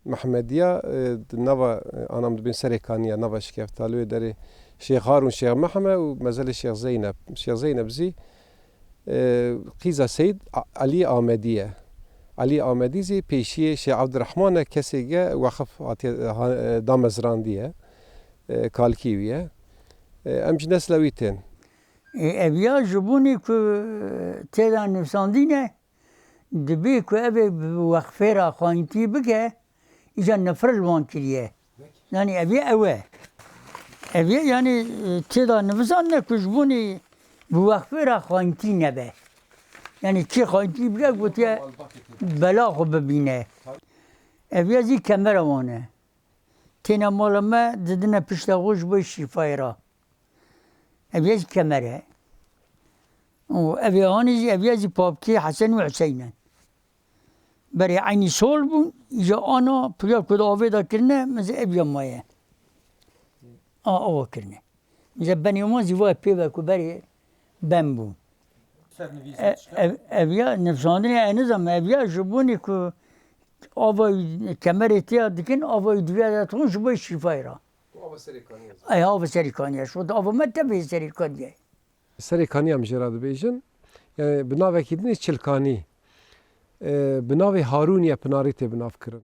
محمدیه نوا آنام دبین سرکانیه نوا شکفتالوی داری شیخ هارون شیخ محمد و مزل شیخ زینب. شیخ زینب زی قیزا سید علی آمدیه. علی آمدی زی پیشی شیخ عبدالرحمن کسی که وقف دامزراندیه کالکیویه. امج نسلویتن. اویا جبونی که تیدا نفساندینه دبی که اوی وقفه را خواهینتی بگه ایجا نفر الوان کریه. یعنی اوه. اوی یعنی تیدا نفسانده که جبونی وقفه را خواهینتی نبه. یعنی چی خواهینتی بگه گوتی بلا خو ببینه. اویا زی کمر وانه. تینا مالا ما ددنه پشتاغوش بای شفای را. اویاز کمره و اویاز پاپکی حسن و حسینه برای عینی سال بون ایجا آنا پریار کد آویدا کرنه مثل اویا مایه آوا کرنه مثل بنی ما زیوای پیوه که برای بم بون اویا نفساندنی اینزم اویا جبونی که آوای کمره تیا دکن آوای دویا داتون جبای شفای را ای آب سریکانیه شد آب متبه سریکانیه سریکانی هم جراد بیشن یعنی بناو کدنی چلکانی بناو هارونیه پناری ته بناو کرد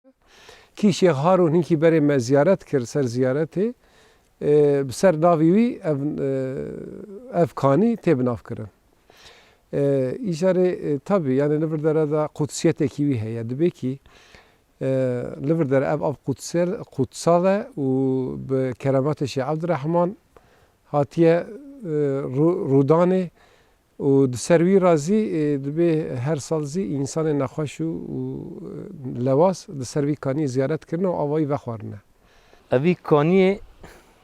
کی شیخ هارون هنگی بره ما زیارت کرد سر زیارته بسر ناویوی اف کانی ته بناو کرد ایشاره tabi yani livrdara da kutsiyet ekibi heye dibe ki livrdara ev kutsal u be keramat Şeyh Abdurrahman hatiye rudane u servi razi dibe her salzi insan naxwaş u lewas de servi kani ziyaret kirne u avayı vexwarne. Evi kaniye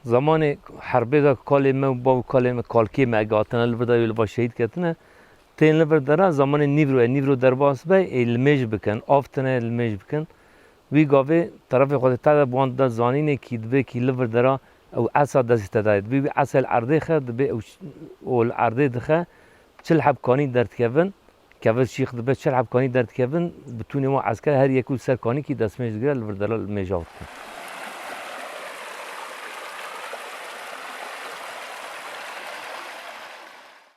zaman harbe da kaleme bav kaleme kalki me gatına livrdara yol şehit ketine تین لبر داره زمان نیورو در باس به علمش بکن آفتنه علمش بکن وی گاوه طرف خود تا باند زانینه کی دبه کی لبر داره او اصل دست تداید وی اصل عرضه خد به او العرضه دخه چل حب کانی درد کبن کبر شیخ دبه چل حب کانی درد کبن بتونه ما عسکر هر یکو سر کانی کی دست میز گره لبر داره میجاوت